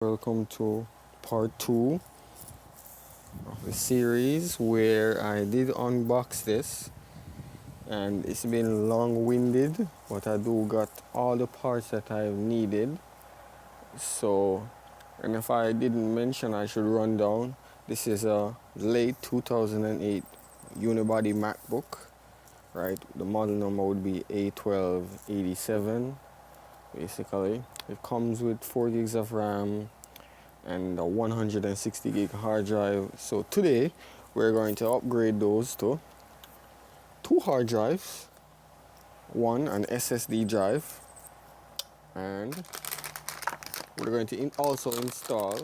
Welcome to part 2 of the series where I did unbox this, and it's been long-winded, but I do got all the parts that I've needed. So, and if I didn't mention, I should run down. This is a late 2008 unibody MacBook, right? The model number would be A1287. Basically, it comes with 4 gigs of RAM and a 160 gig hard drive. So today we're going to upgrade those to 2 hard drives, an SSD drive, and we're going to also install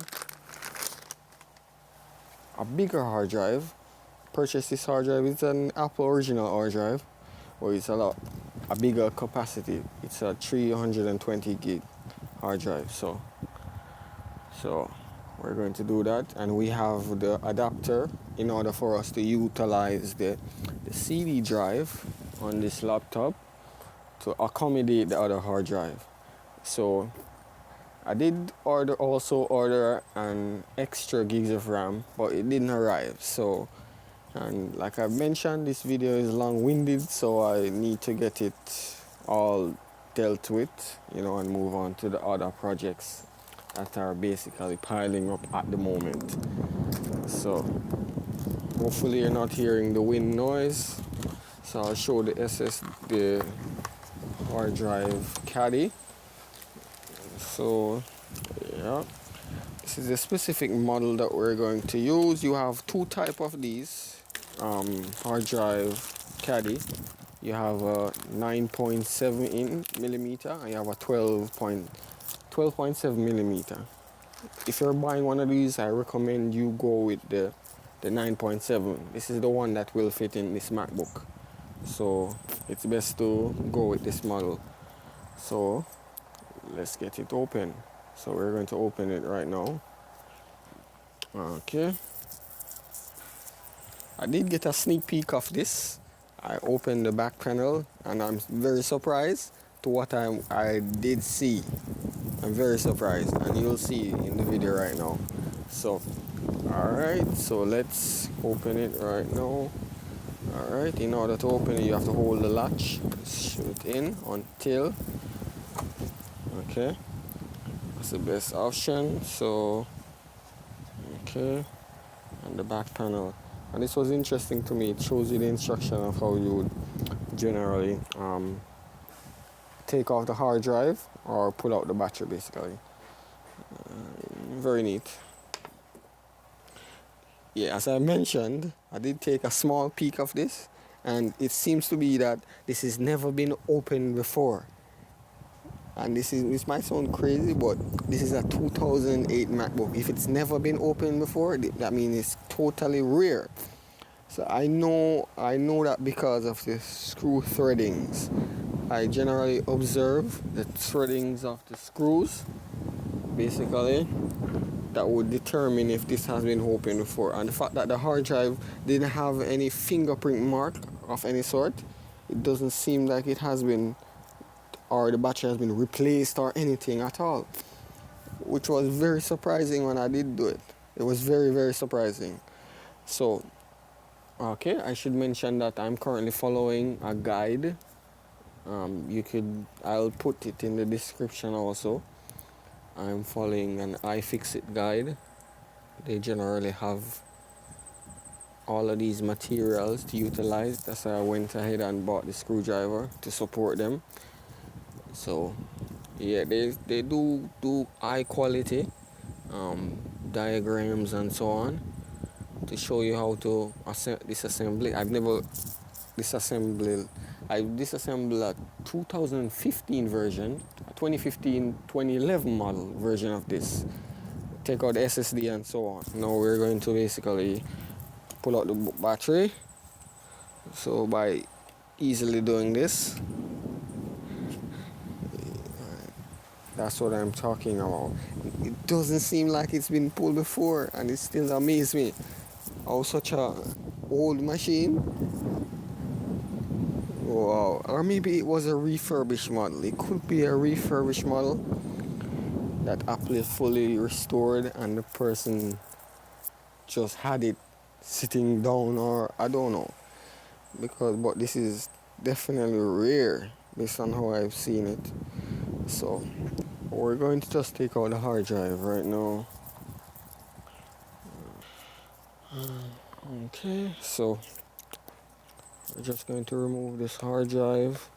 a bigger hard drive. Purchase this hard drive. It's an Apple original hard drive, but it's a bigger capacity. It's a 320 gig hard drive. So we're going to do that, and we have the adapter in order for us to utilize the CD drive on this laptop to accommodate the other hard drive. So I did also order an extra gigs of RAM, but it didn't arrive. So, and like I mentioned, this video is long-winded, so I need to get it all dealt with, and move on to the other projects that are basically piling up at the moment. So hopefully you're not hearing the wind noise. So I'll show the hard drive Caddy. So yeah, this is a specific model that we're going to use. You have 2 types of these hard drive Caddy. You have a 9.7 millimeter and you have a 12.7 millimeter. If you're buying one of these, I recommend you go with the 9.7. This is the one that will fit in this MacBook, so it's best to go with this model. So let's get it open. So we're going to open it right now. Okay, I did get a sneak peek of this. I opened the back panel and I'm very surprised to what I did see. I'm very surprised, and you'll see in the video right now. So alright, so let's open it right now. Alright, in order to open it you have to hold the latch, shoot it in until, okay, that's the best option. So okay, and the back panel, and this was interesting to me. It shows you the instruction of how you would generally take off the hard drive or pull out the battery, basically. Very neat. Yeah, as I mentioned, I did take a small peek of this, and it seems to be that this has never been opened before. And this might sound crazy, but this is a 2008 MacBook. If it's never been opened before, that means it's totally rare. So I know that because of the screw threadings. I generally observe the threadings of the screws, basically, that would determine if this has been opened before. And the fact that the hard drive didn't have any fingerprint mark of any sort, it doesn't seem like it has been, or the battery has been replaced or anything at all, which was very surprising when I did do it. It was very, very surprising. So, okay, I should mention that I'm currently following a guide. I'll put it in the description also. I'm following an iFixit guide. They generally have all of these materials to utilize. That's why I went ahead and bought the screwdriver to support them. So yeah, they do high quality diagrams and so on to show you how to disassemble it. I've never disassembled. I disassembled a 2015 version, a 2011 model version of this. Take out the SSD and so on. Now we're going to basically pull out the battery. So by easily doing this, that's what I'm talking about. It doesn't seem like it's been pulled before, and it still amazes me how such a old machine. Wow, or maybe it was a refurbished model. It could be a refurbished model that Apple is fully restored and the person just had it sitting down, or I don't know, but this is definitely rare based on how I've seen it. So we're going to just take out the hard drive right now. Okay, so we're just going to remove this hard drive.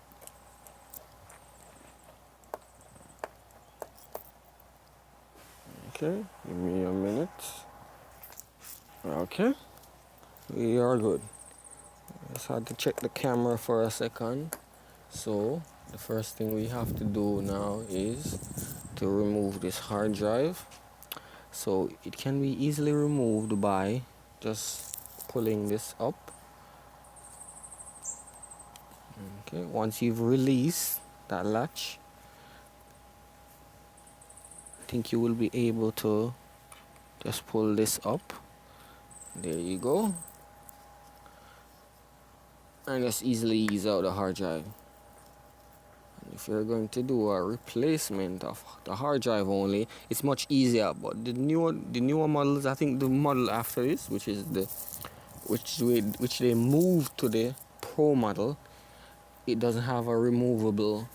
Okay, give me a minute. Okay, we are good. Just had to check the camera for a second. So the first thing we have to do now is to remove this hard drive. So it can be easily removed by just pulling this up. Okay, once you've released that latch, I think you will be able to just pull this up. There you go. And just easily ease out the hard drive. And if you're going to do a replacement of the hard drive only, it's much easier. But the newer models, I think the model after this, which they moved to the Pro model, it doesn't have a removable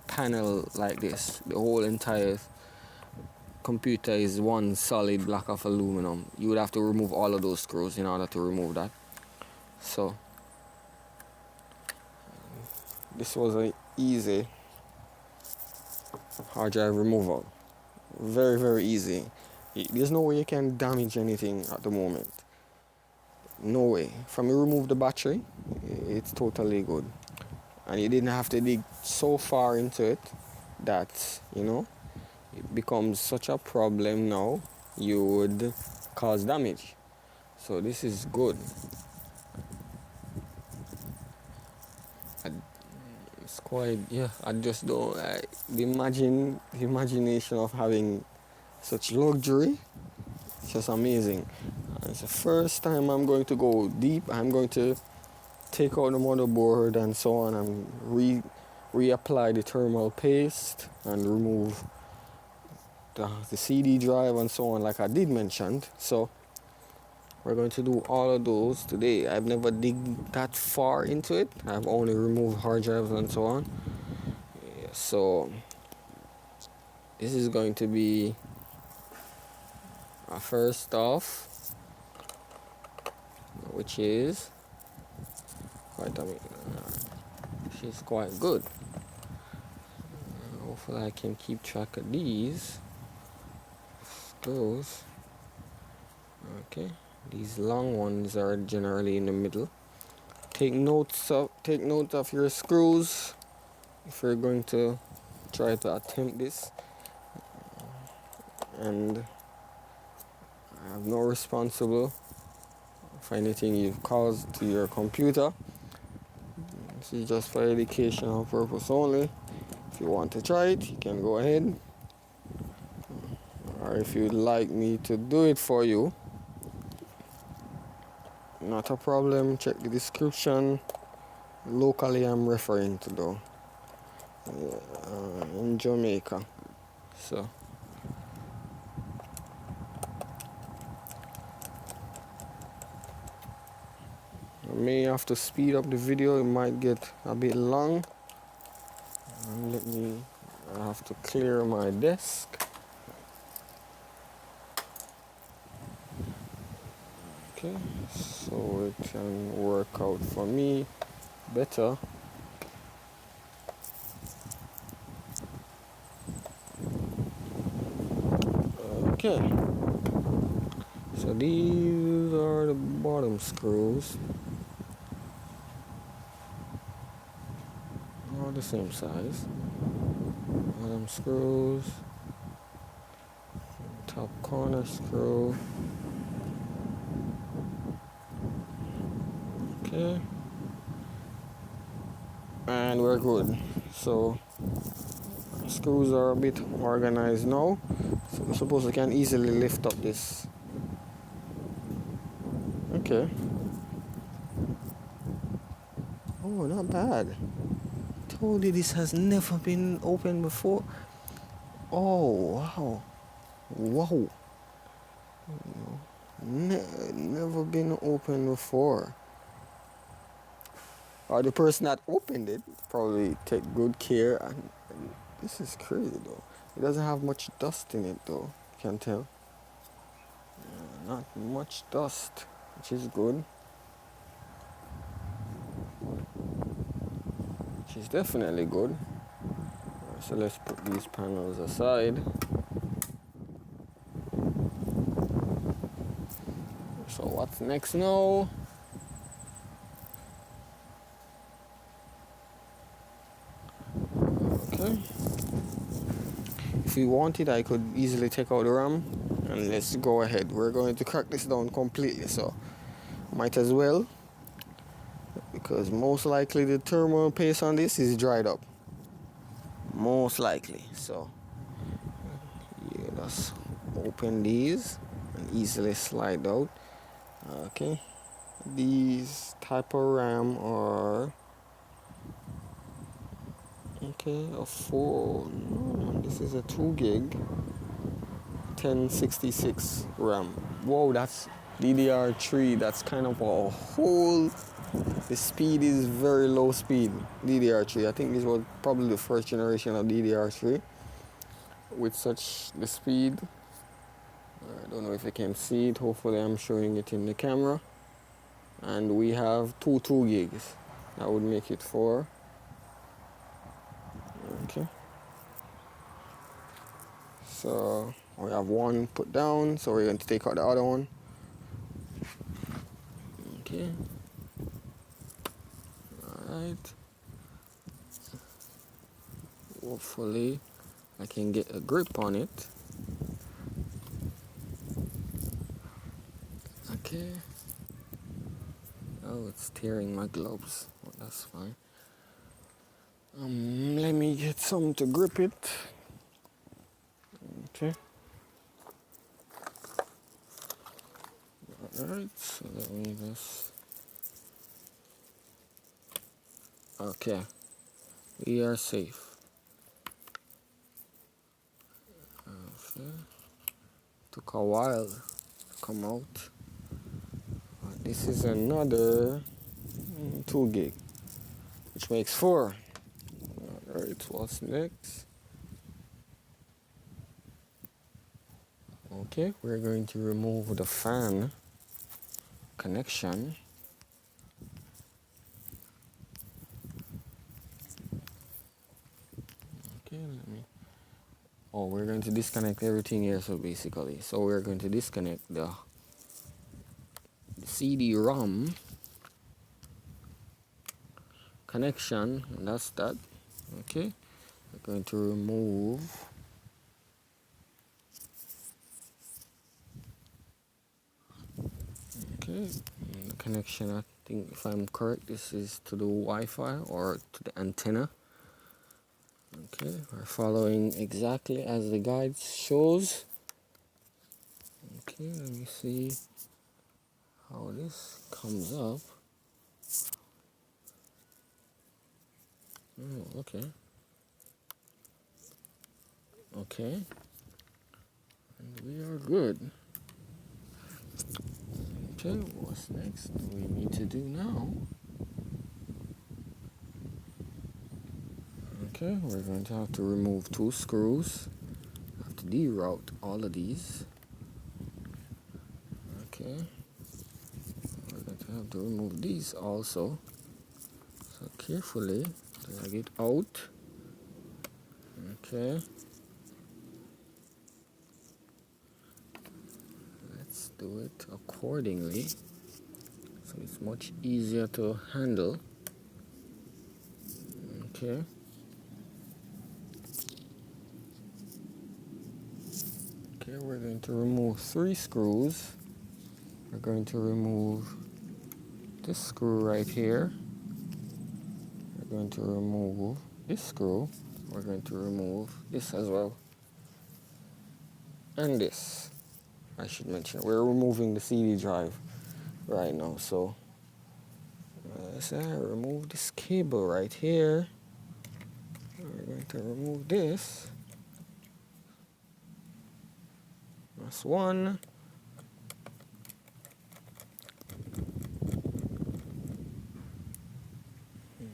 panel like this. The whole entire computer is one solid block of aluminum. You would have to remove all of those screws in order to remove that. So this was an easy hard drive removal. Very, very easy. There's no way you can damage anything at the moment. No way. From you remove the battery, it's totally good. And you didn't have to dig so far into it that, it becomes such a problem now, you would cause damage. So this is good. It's quite, I just don't, the imagination of having such luxury, it's just amazing. And it's the first time I'm going to go deep. I'm going to take out the motherboard and so on and reapply the thermal paste and remove the CD drive and so on, like I did mention. So we're going to do all of those today. I've never dig that far into it. I've only removed hard drives and so on. So this is going to be our first off, which is she's quite good. Hopefully I can keep track of these screws. Okay, these long ones are generally in the middle. Take note of your screws if you're going to try to attempt this. And I have no responsible for anything you've caused to your computer. This is just for educational purpose only. If you want to try it, you can go ahead. Or if you'd like me to do it for you, not a problem. Check the description. Locally, I'm referring to though, in Jamaica. So I may have to speed up the video. It might get a bit long. I have to clear my desk. Okay, so it can work out for me better. Okay, so these are the bottom screws. All the same size. Bottom screws, top corner screw. Okay, and we're good. So screws are a bit organized now, so I suppose we can easily lift up this. Okay. Oh, not bad. Told you this has never been opened before. Oh, wow. Wow. Never been opened before. Or the person that opened it probably take good care. And this is crazy though. It doesn't have much dust in it though. You can tell. Not much dust, which is good. Which is definitely good. So let's put these panels aside. So what's next now? Okay. If you wanted, I could easily take out the RAM and let's go ahead. We're going to crack this down completely, so might as well, because most likely the thermal paste on this is dried up. Most likely. So yeah, let's open these and easily slide out. Okay. These type of RAM are okay, a 4, no, this is a 2 gig 1066 RAM. Whoa, that's DDR3. That's kind of a whole. The speed is very low speed. DDR3. I think this was probably the first generation of DDR3 with such the speed. I don't know if you can see it. Hopefully, I'm showing it in the camera. And we have two gigs. That would make it 4. Okay. So we have one put down. So we're going to take out the other one. Okay. Alright. Hopefully I can get a grip on it. Okay. Oh, it's tearing my gloves. Well, that's fine. Let me get some to grip it. Okay. Alright, so let me just... Okay. We are safe. Okay. Took a while to come out. This is another 2 gig, which makes 4. Alright, what's next? Okay, we're going to remove the fan connection. Okay, let me... Oh, we're going to disconnect everything here, so basically. So we're going to disconnect the CD-ROM connection, and that's that. Okay, we're going to remove okay, the connection. I think if I'm correct, this is to the Wi-Fi or to the antenna. Okay, we're following exactly as the guide shows. Okay, let me see how this comes up. Oh, okay. Okay. And we are good. Okay, what's next we need to do now? Okay, we're going to have to remove 2 screws. Have to deroute all of these. Okay. We're going to have to remove these also. So carefully drag it out. Okay. Let's do it accordingly, so it's much easier to handle. Okay. Okay, we're going to remove 3 screws. We're going to remove this screw right here. We're going to remove this screw. We're going to remove this as well. And this, I should mention. We're removing the CD drive right now, so let's remove this cable right here. We're going to remove this. That's one.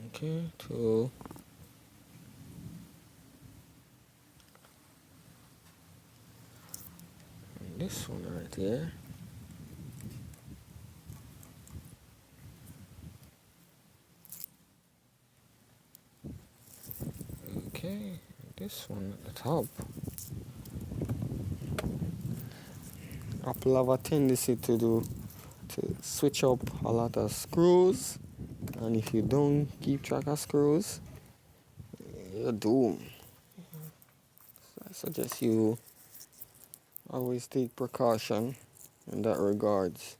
Okay, two. And this one right here. Okay, this one at the top. Apple have a tendency to switch up a lot of screws, and if you don't keep track of screws, you're doomed. So I suggest you always take precaution in that regards.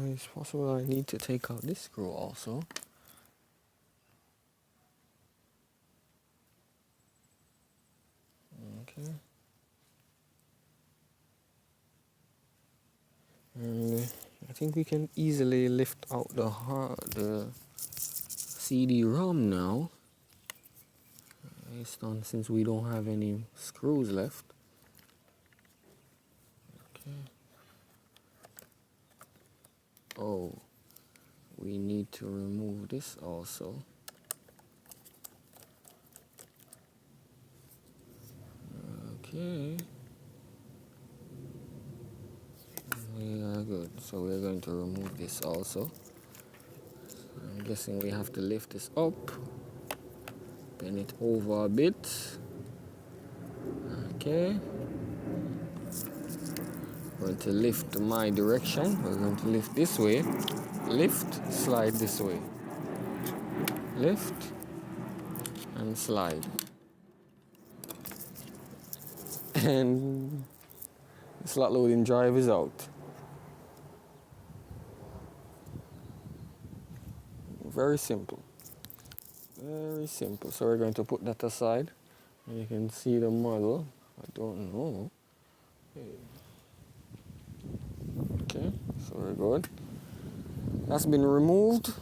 It's possible I need to take out this screw also. Okay. And I think we can easily lift out the CD-ROM now. It's done since we don't have any screws left. Okay. Oh, we need to remove this also. Okay. We are good. So we're going to remove this also. I'm guessing we have to lift this up, bend it over a bit. Okay. We're going to lift my direction. We're going to lift this way. Lift, slide this way. Lift and slide. And the slot loading drive is out. Very simple. Very simple. So we're going to put that aside. You can see the model. I don't know. Okay, so we're good. That's been removed.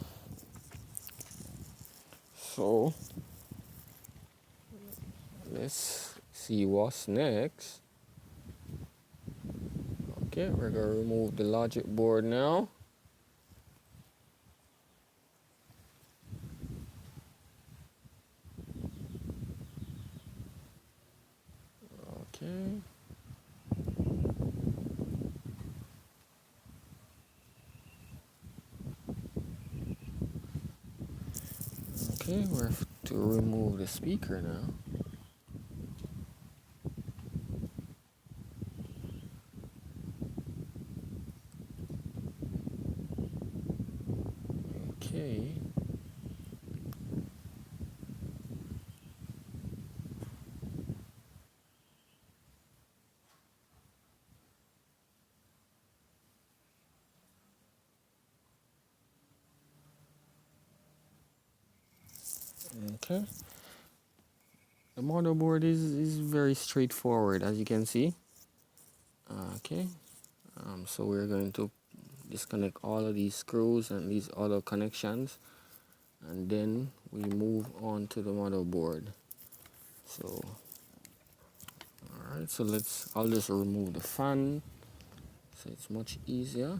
So let's see what's next. Okay, we're gonna remove the logic board now. Okay. Okay, we have to remove the speaker now. Okay. Okay. The motherboard is very straightforward, as you can see. Okay. So we're going to disconnect all of these screws and these other connections, and then we move on to the motherboard. So alright, so I'll just remove the fan, so it's much easier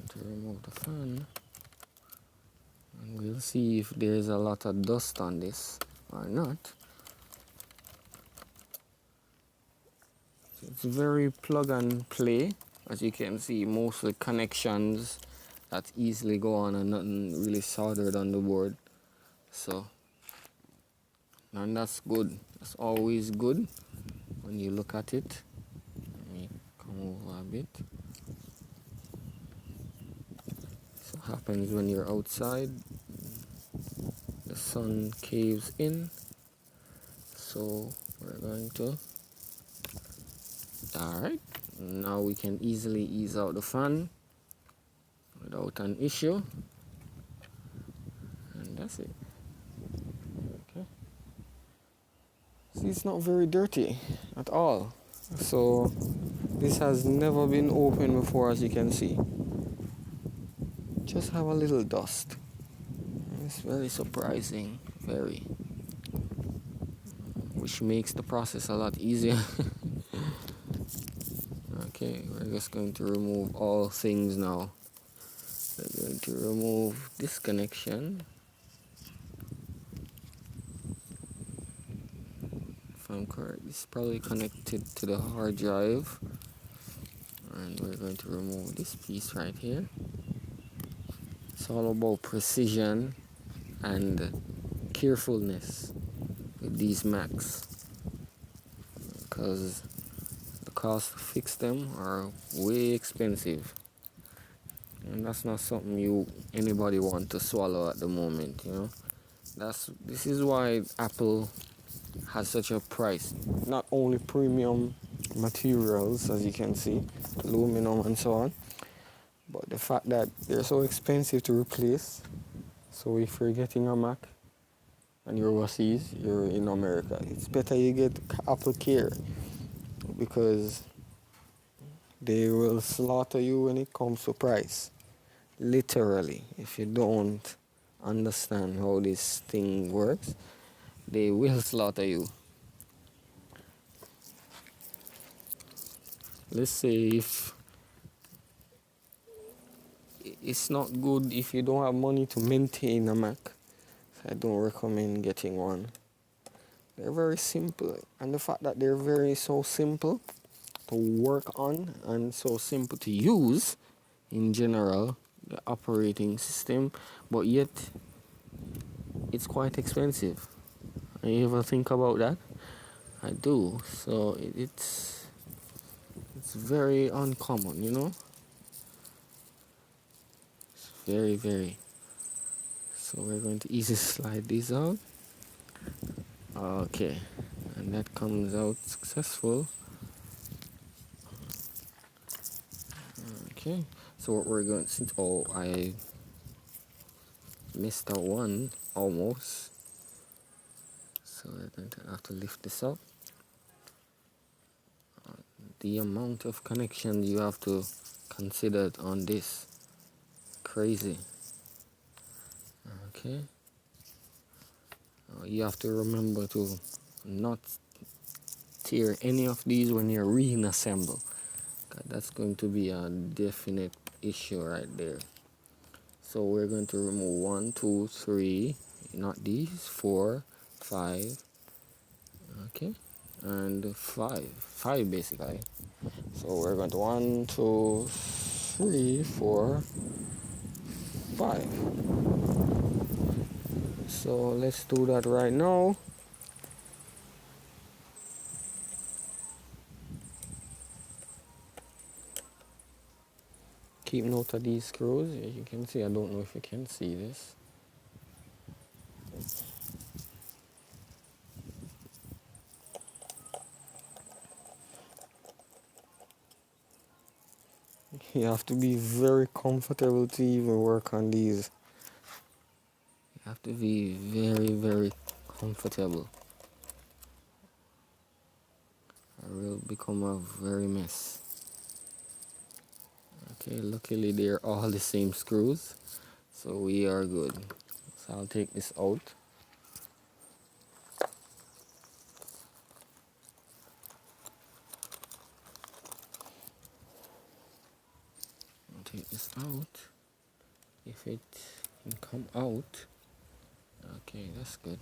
to remove the fan, and we'll see if there's a lot of dust on this or not. So it's very plug and play. As you can see, mostly connections that easily go on and nothing really soldered on the board. So, and that's good. That's always good when you look at it. Let me come over a bit. So it happens when you're outside. The sun caves in. So we're going to. Alright. Now we can easily ease out the fan without an issue, and that's it. Okay. See, it's not very dirty at all. So this has never been opened before, as you can see. Just have a little dust. It's very surprising, very. which makes the process a lot easier. Okay, we're just going to remove all things now. We're going to remove this connection. If I'm correct, it's probably connected to the hard drive. And we're going to remove this piece right here. It's all about precision and carefulness with these Macs, because the cost to fix them are way expensive, and that's not something anybody want to swallow at the moment. This is why Apple has such a price. Not only premium materials, as you can see, aluminum and so on, but the fact that they're so expensive to replace. So if you're getting a Mac and you're overseas, you're in America, it's better you get Apple Care, because they will slaughter you when it comes to price. Literally, if you don't understand how this thing works, they will slaughter you. Let's say if it's not good if you don't have money to maintain a Mac, so I don't recommend getting one. They're very simple, and the fact that they're so simple to work on and so simple to use in general, the operating system, but yet it's quite expensive. You ever think about that? I do. So it's very uncommon, It's very, very. So we're going to easily slide these out. Okay, and that comes out successful. Okay, so what we're going to, I missed out one almost. So we're going to have to lift this up. The amount of connection you have to consider on this, crazy. Okay, you have to remember to not tear any of these when you're reassemble. That's going to be a definite issue right there. So we're going to remove 1, 2, 3, not these, 4, 5, okay, and 5 basically. So we're going to 1, 2, 3, 4, 5. So let's do that right now. Keep note of these screws. As you can see, I don't know if you can see this. You have to be very comfortable to even work on these. You have to be very, very comfortable. It will become a very mess. Okay, luckily they're all the same screws, so we are good. So I'll take this out. I'll take this out. If it can come out, okay, that's good.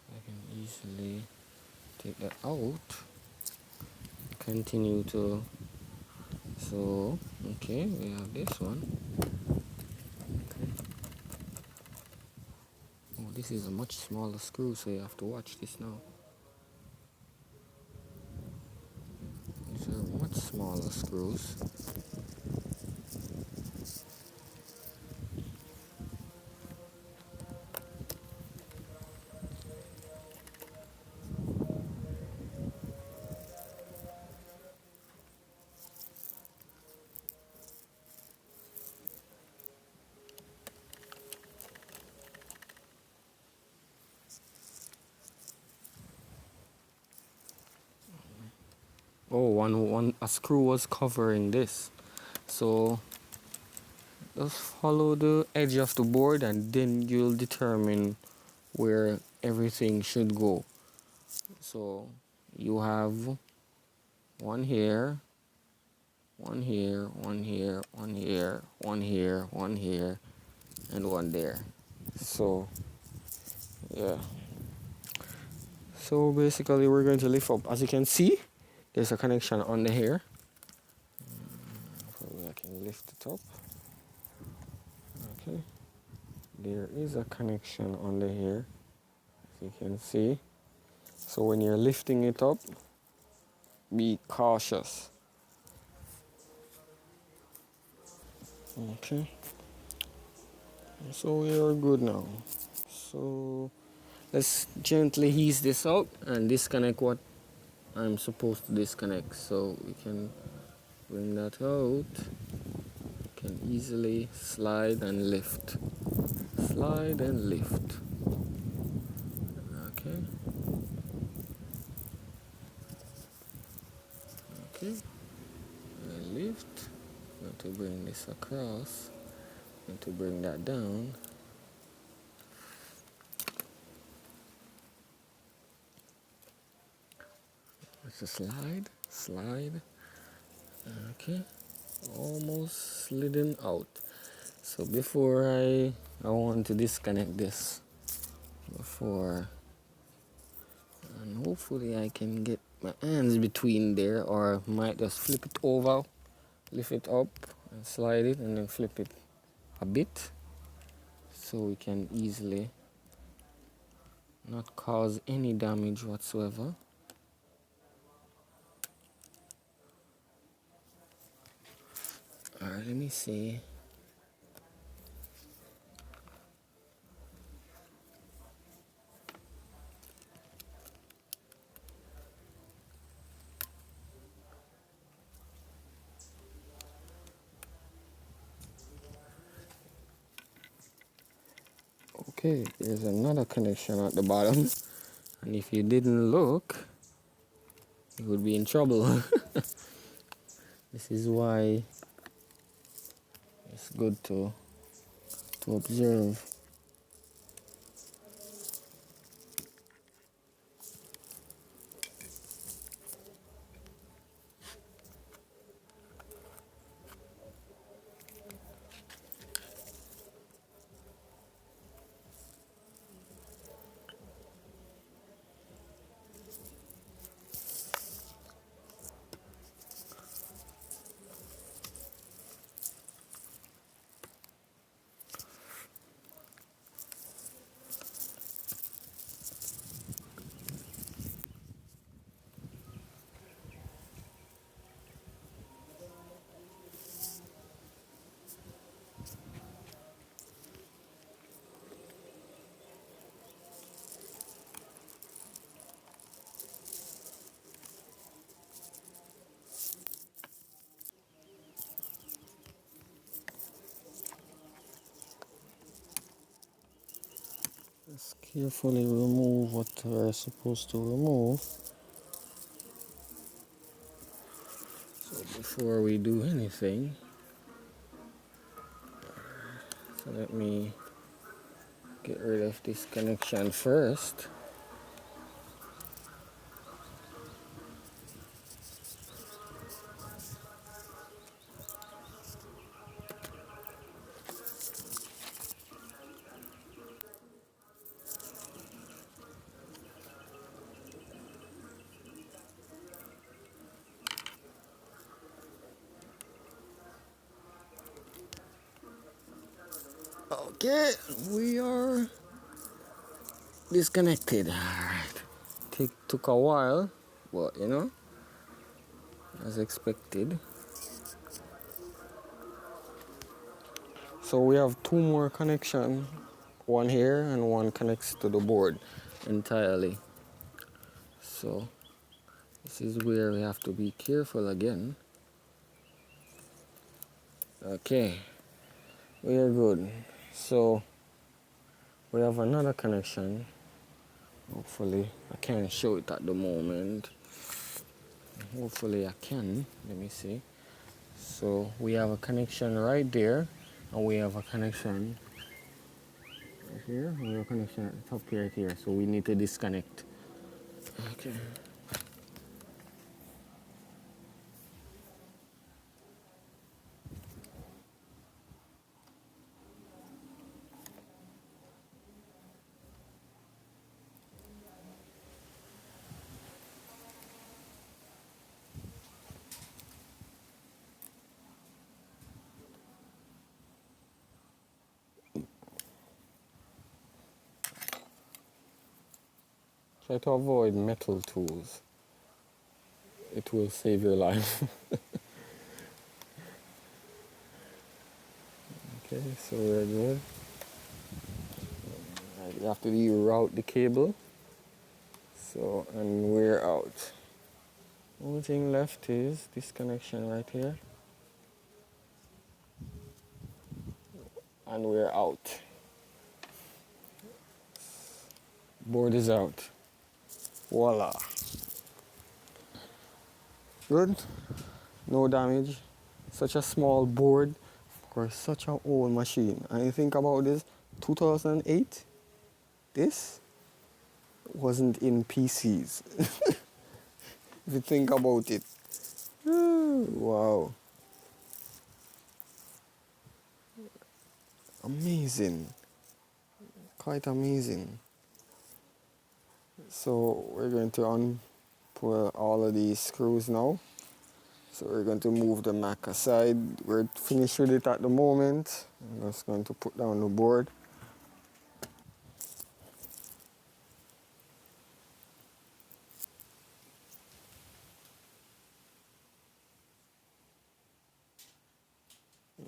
I can easily take that out. Continue to. So, okay, we have this one. Okay. Oh, this is a much smaller screw, so you have to watch this now. These are much smaller screws. Oh, a screw was covering this. So just follow the edge of the board and then you'll determine where everything should go. So you have one here, one here, one here, one here, one here, one here, and one there. So yeah. So basically we're going to lift up. As you can see, there's a connection under here. Probably I can lift it up. Okay. There is a connection under here, as you can see. So when you're lifting it up, be cautious. Okay. So we are good now. So let's gently ease this out and disconnect what I'm supposed to disconnect. So we can bring that out. You can easily slide and lift. Slide and lift. Okay. Okay. And lift. I'm going to bring this across. I'm going to bring that down. Let's just slide. Okay. Almost slidden out. So before I want to disconnect this before, and hopefully I can get my hands between there, or might just flip it over, lift it up and slide it and then flip it a bit so we can easily not cause any damage whatsoever. Alright, let me see. Okay, there's another connection at the bottom, and if you didn't look, you would be in trouble. This is why it's good to observe. Let's carefully remove what we're supposed to remove. So before we do anything, so let me get rid of this connection first. Okay, we are disconnected. Alright. Took a while, but you know, as expected. So we have two more connections, one here and one connects to the board entirely. So this is where we have to be careful again. Okay, we are good. So we have another connection. Hopefully I can't show it at the moment. Hopefully I can. Let me see. So we have a connection right there, and we have a connection here, and your connection at the top right here. So we need to disconnect. Okay. Try to avoid metal tools. It will save your life. Okay, so we're good. Right, you have to reroute the cable. So, and we're out. Only thing left is this connection right here. And we're out. Board is out. Voila. Good. No damage. Such a small board for such an old machine. And you think about this, 2008, this wasn't in PCs. If you think about it. Wow. Amazing. Quite amazing. So we're going to unpull all of these screws now. So we're going to move the Mac aside. We're finished with it at the moment. I'm just going to put down the board.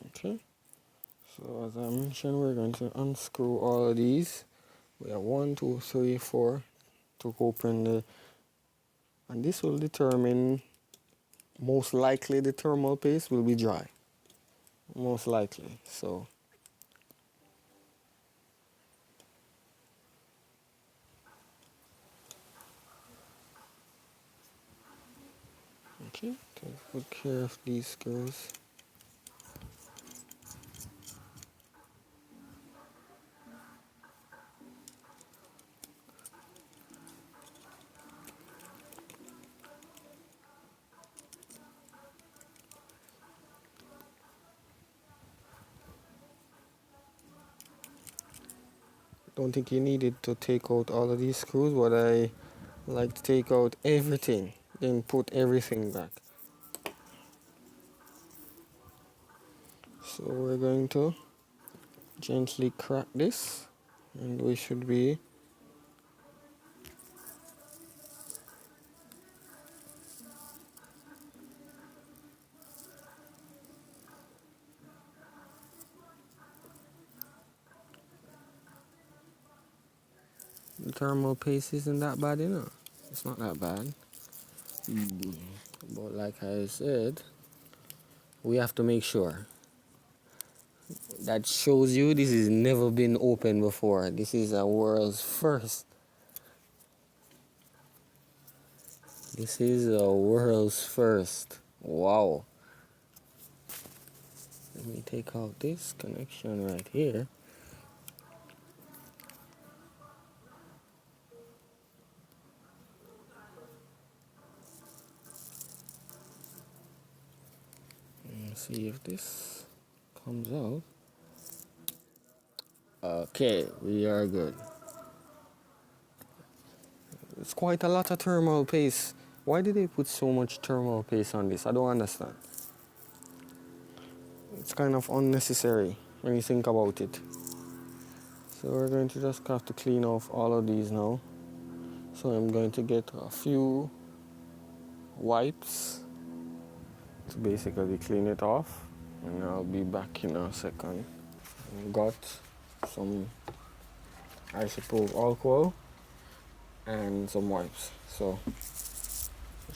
Okay. So as I mentioned, we're going to unscrew all of these. We have 1, 2, 3, 4 to open the, and this will determine, most likely the thermal paste will be dry. Most likely. So okay, take care of these screws. Don't think you needed to take out all of these screws, but I like to take out everything, then put everything back. So we're going to gently crack this, and we should be the thermal paste isn't that bad, you know. It's not that bad. But like I said, we have to make sure. That shows you this has never been opened before. This is a world's first. This is a world's first. Wow. Let me take out this connection right here. And see if this comes out. Okay, we are good. It's quite a lot of thermal paste. Why did they put so much thermal paste on this? I don't understand. It's kind of unnecessary when you think about it. So we're going to just have to clean off all of these now. So I'm going to get a few wipes to basically clean it off, and I'll be back in a second. I've got some isopropyl alcohol and some wipes. So I'm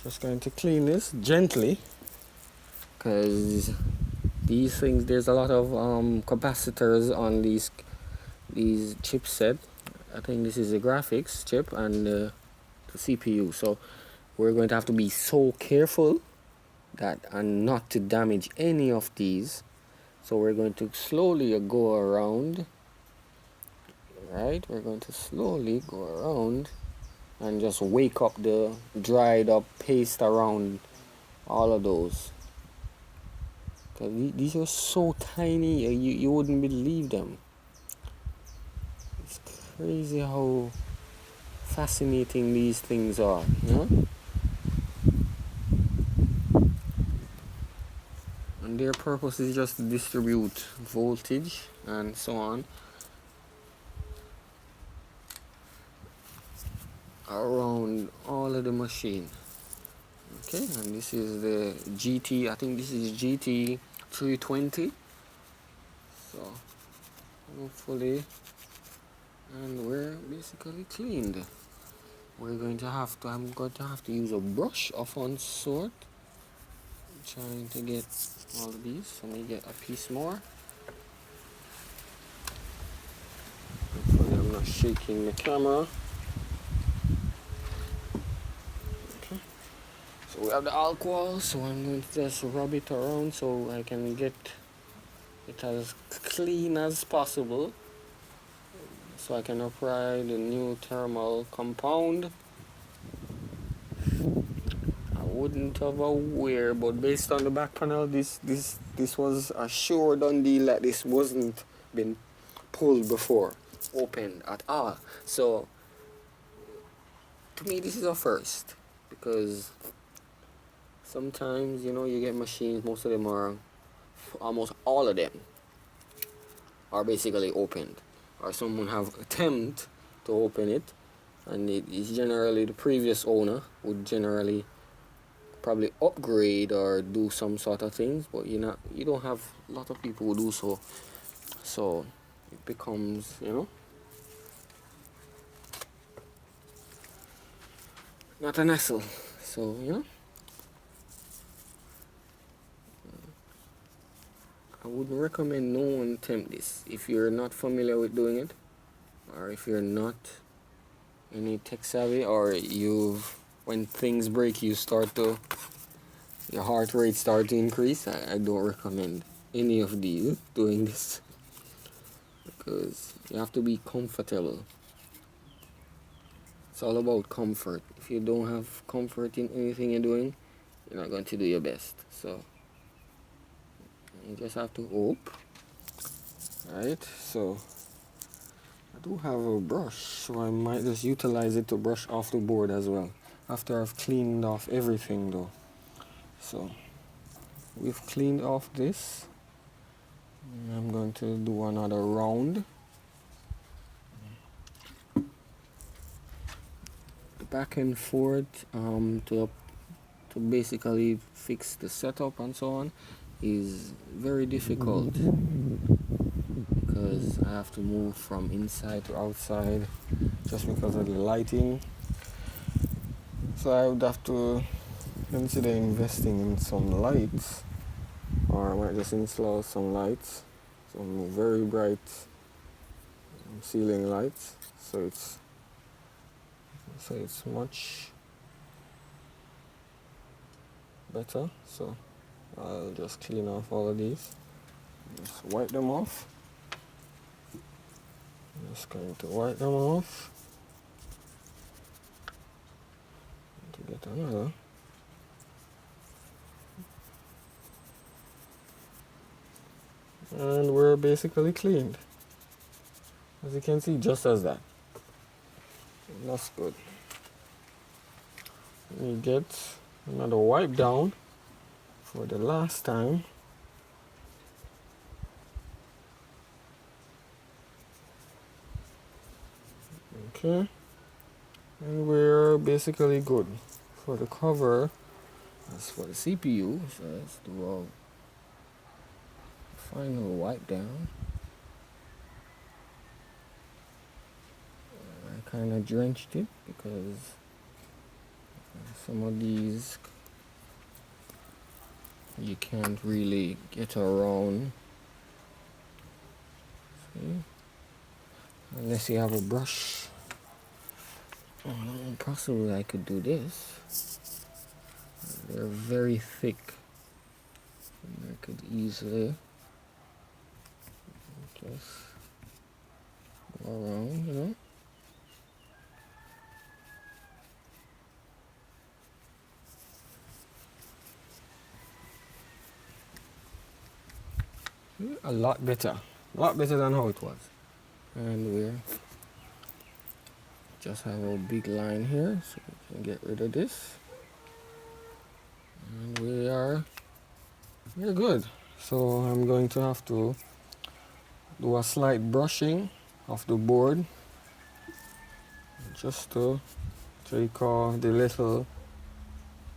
just going to clean this gently, because these things, there's a lot of capacitors on these chipset. I think this is a graphics chip and the CPU. So we're going to have to be so careful that and not to damage any of these. So we're going to slowly go around Right, we're going to slowly go around and just wake up the dried up paste around all of those. Because these are so tiny, you wouldn't believe them. It's crazy how fascinating these things are, you know? And their purpose is just to distribute voltage and so on around all of the machine. Okay, and this is the GT, I think this is GT 320. So hopefully, and we're basically cleaned. I'm going to have to use a brush of one sort. I'm trying to get all of these. Let me get a piece more. Hopefully I'm not shaking the camera. Okay. So we have the alcohol, so I'm going to just rub it around so I can get it as clean as possible. So I can apply the new thermal compound. I wouldn't have aware, but based on the back panel, this was a sure done deal that this wasn't been pulled before, opened at all. So to me, this is a first, because sometimes, you know, you get machines, most of them are, almost all of them are basically opened, or someone have attempt to open it, and it is generally the previous owner would generally probably upgrade or do some sort of things, but you don't have a lot of people who do so it becomes, you know, not an hassle. So, you know, I wouldn't recommend no one attempt this if you're not familiar with doing it, or if you're not any tech savvy, or when things break your heart rate start to increase. I don't recommend any of these doing this, because you have to be comfortable. It's all about comfort. If you don't have comfort in anything you're doing, you're not going to do your best. So you just have to hope. Right, so I do have a brush, so I might just utilize it to brush off the board as well, after I've cleaned off everything though. So we've cleaned off this. I'm going to do another round. Back and forth to basically fix the setup and so on is very difficult, because I have to move from inside to outside just because of the lighting. So I would have to consider investing in some lights, or I might just install some lights, some very bright ceiling lights, so it's much better. So I'll just clean off all of these, just wipe them off. I'm just going to wipe them off to get another. And we're basically cleaned, as you can see, just as that. That's good. Let me get another wipe down for the last time. Okay, and we're basically good for the cover. As for the CPU, so let's do a final wipe down. I kind of drenched it because some of these you can't really get around. See? Unless you have a brush. Possibly I could do this. They're very thick. I could easily just around, you know. A lot better than how it was. And we just have a big line here, so we can get rid of this. And we're good. So I'm going to have to do a slight brushing of the board just to take off the little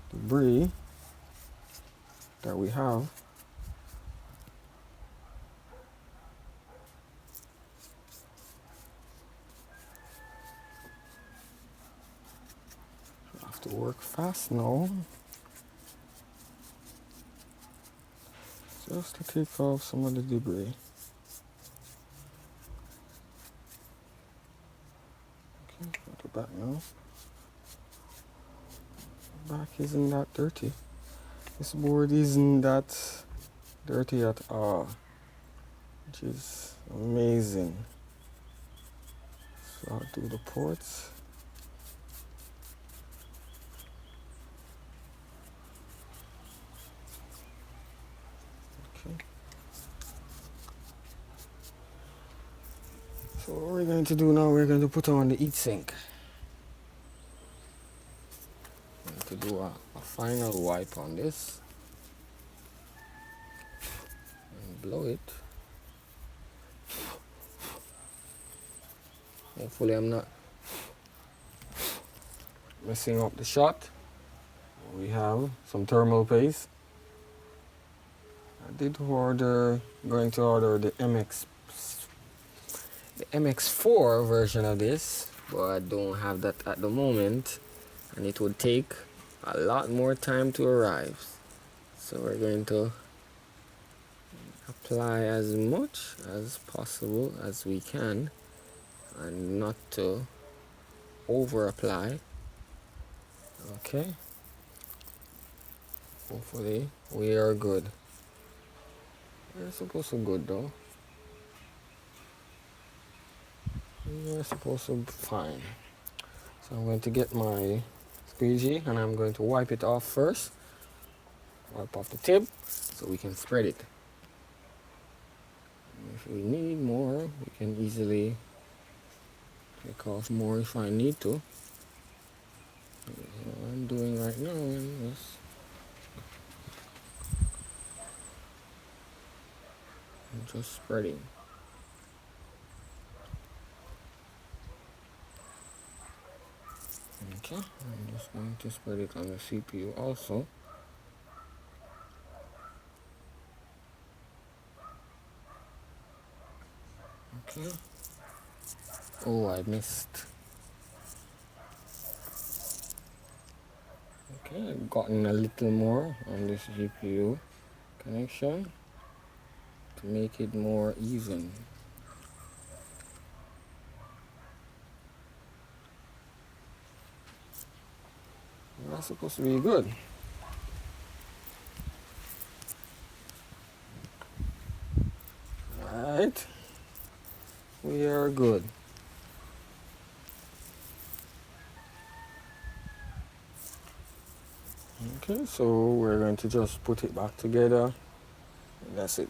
debris that we have. I have to work fast now just to take off some of the debris. Okay, go to back now. Back isn't that dirty. This board isn't that dirty at all, which is amazing. So I'll do the ports. Okay. So what we're going to do now, we're going to put on the heatsink. I'm going to do a final wipe on this and blow it. Hopefully I'm not messing up the shot. We have some thermal paste. I did going to order the MX4 version of this, but I don't have that at the moment, and it would take a lot more time to arrive. So we're going to apply as much as possible as we can and not to over apply. Okay, hopefully we are good. We're supposed to be good though. We're supposed to be fine. So I'm going to get my squeegee and I'm going to wipe it off first. Wipe off the tip so we can spread it. If we need more, we can easily take off more if I need to. What I'm doing right now is just spreading. Okay, I'm just going to spread it on the CPU also. Okay. Oh, I missed. Okay, I've gotten a little more on this GPU connection to make it more even. That's supposed to be good. Alright, we are good. Okay, so we're going to just put it back together. That's it.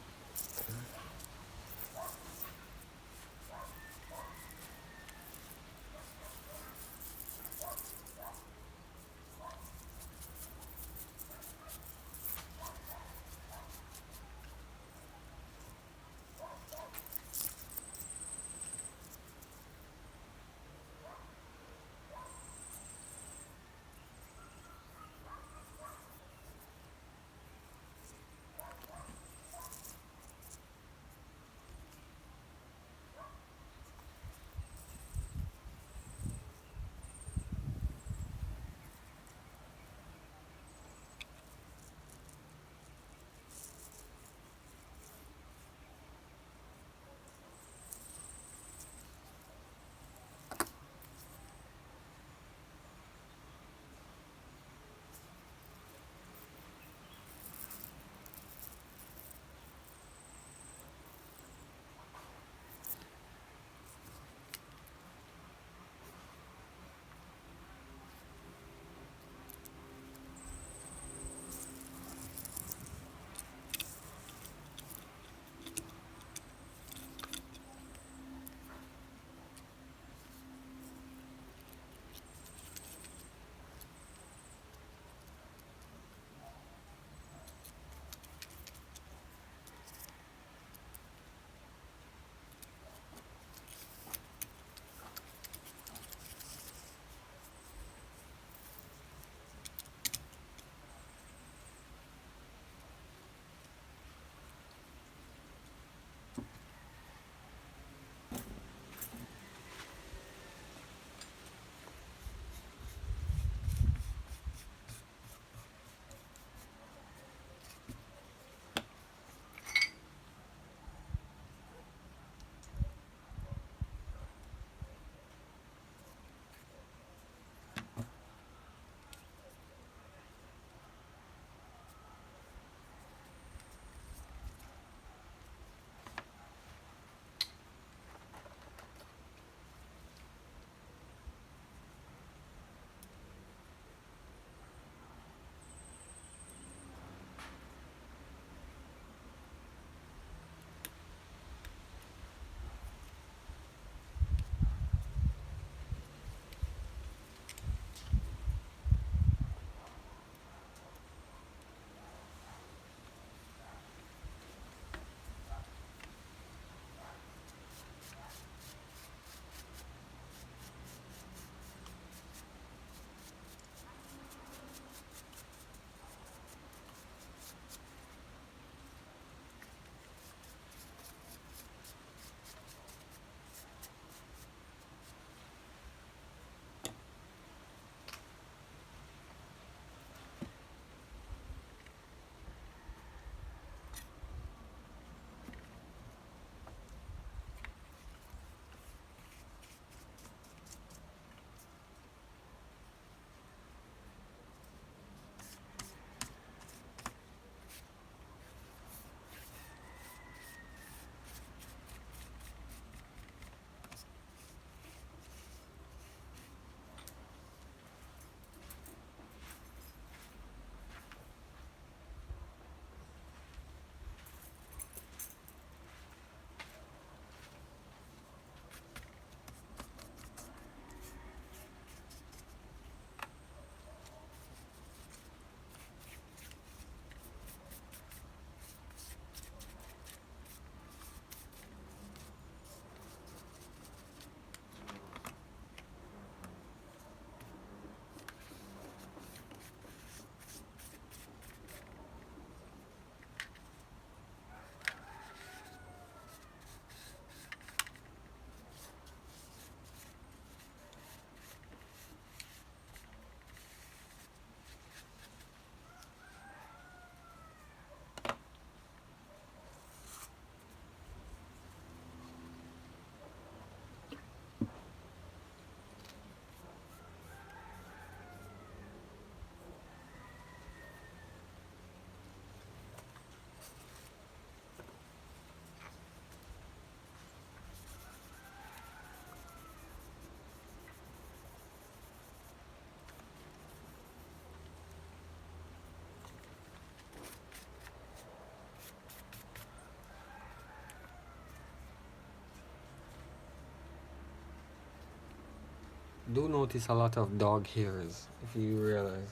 do notice a lot of dog hairs, if you realize.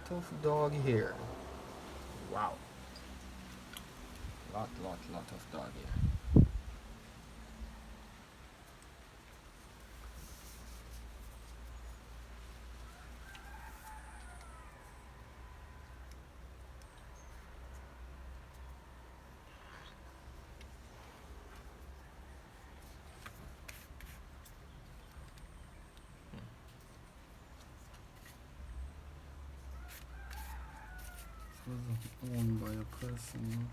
A lot of dog hair. Wow. Lot of dog hair. It was owned by a person.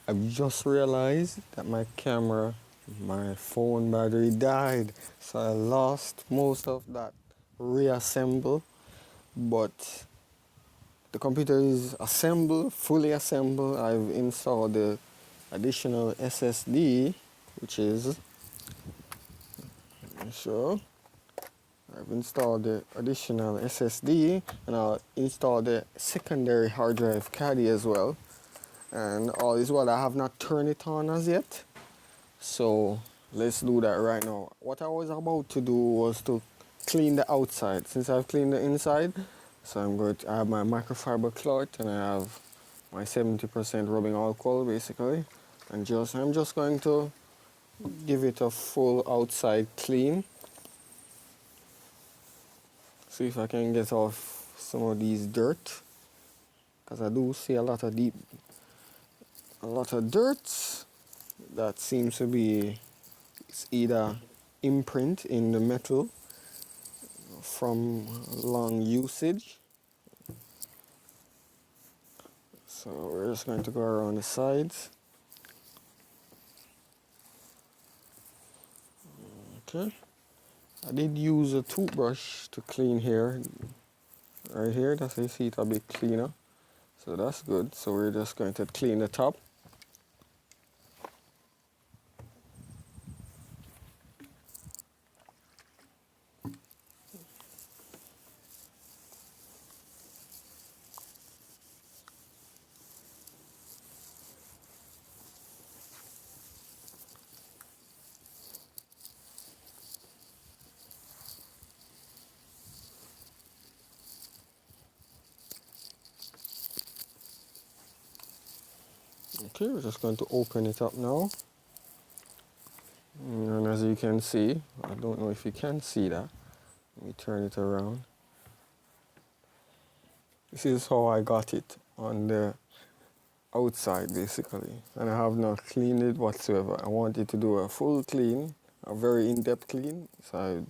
I've just realized that my phone battery died, so I lost most of that reassemble, but the computer is assembled, fully assembled. I've installed the additional SSD, which is, so I've installed the additional SSD, and I'll install the secondary hard drive Caddy as well. And all is well, I have not turned it on as yet. So let's do that right now. What I was about to do was to clean the outside. Since I've cleaned the inside, so I have my microfiber cloth and I have my 70% rubbing alcohol basically. And I'm just going to give it a full outside clean. See if I can get off some of these dirt. Because I do see a lot of dirt that seems to be, it's either imprint in the metal from long usage. So we're just going to go around the sides. Okay. I did use a toothbrush to clean here. Right here, that's how you see it a bit cleaner. So that's good. So we're just going to clean the top. Okay, we're just going to open it up now. And as you can see, I don't know if you can see that. Let me turn it around. This is how I got it on the outside basically. And I have not cleaned it whatsoever. I wanted to do a full clean, a very in-depth clean. So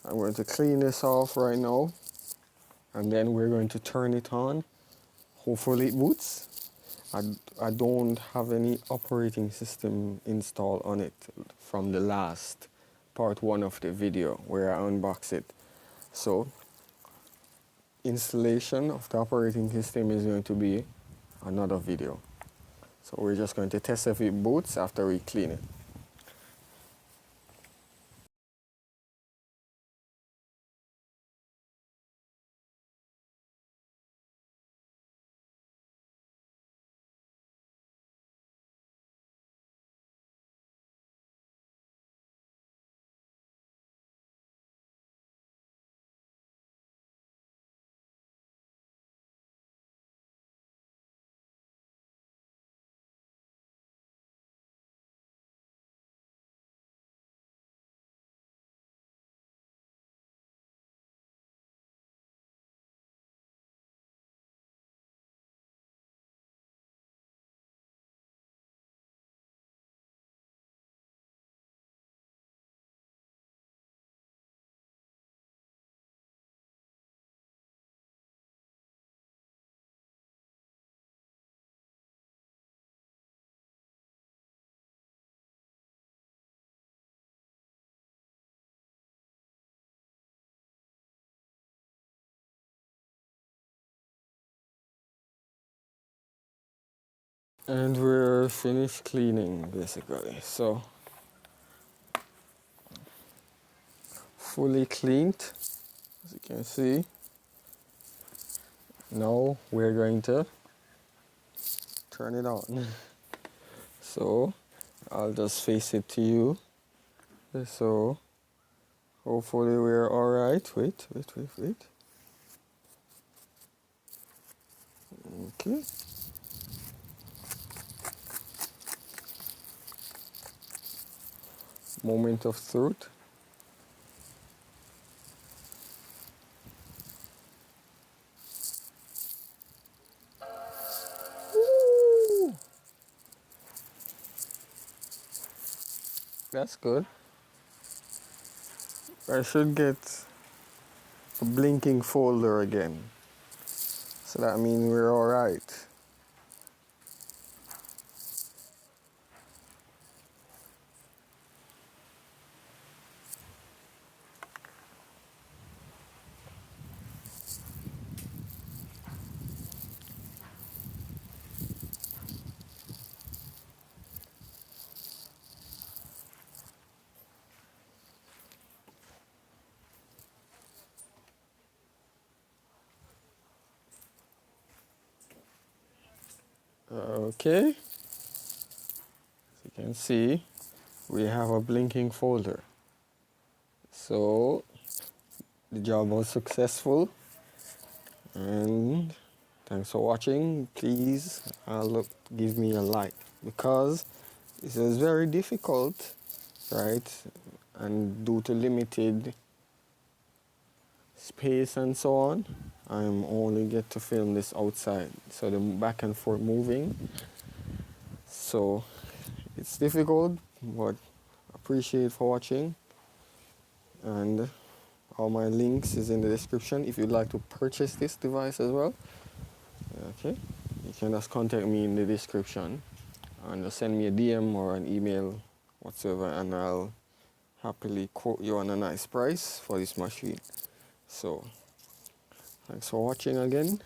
I'm going to clean this off right now. And then we're going to turn it on. Hopefully it boots. I don't have any operating system installed on it from the last part 1 of the video where I unbox it. So installation of the operating system is going to be another video. So we're just going to test if it boots after we clean it. And we're finished cleaning basically. So fully cleaned, as you can see. Now we're going to turn it on. So I'll just face it to you. So hopefully we're all right. Wait. Okay. Moment of truth. Woo! That's good. I should get a blinking folder again. So that means we're all right. Okay, as you can see, we have a blinking folder. So the job was successful, and thanks for watching. Please give me a like, because this is very difficult, right? And due to limited space and so on, I'm only get to film this outside, so the back and forth moving, so it's difficult, but appreciate for watching, and all my links is in the description if you'd like to purchase this device as well. Okay, you can just contact me in the description and just send me a DM or an email whatsoever, and I'll happily quote you on a nice price for this machine. So thanks for watching again.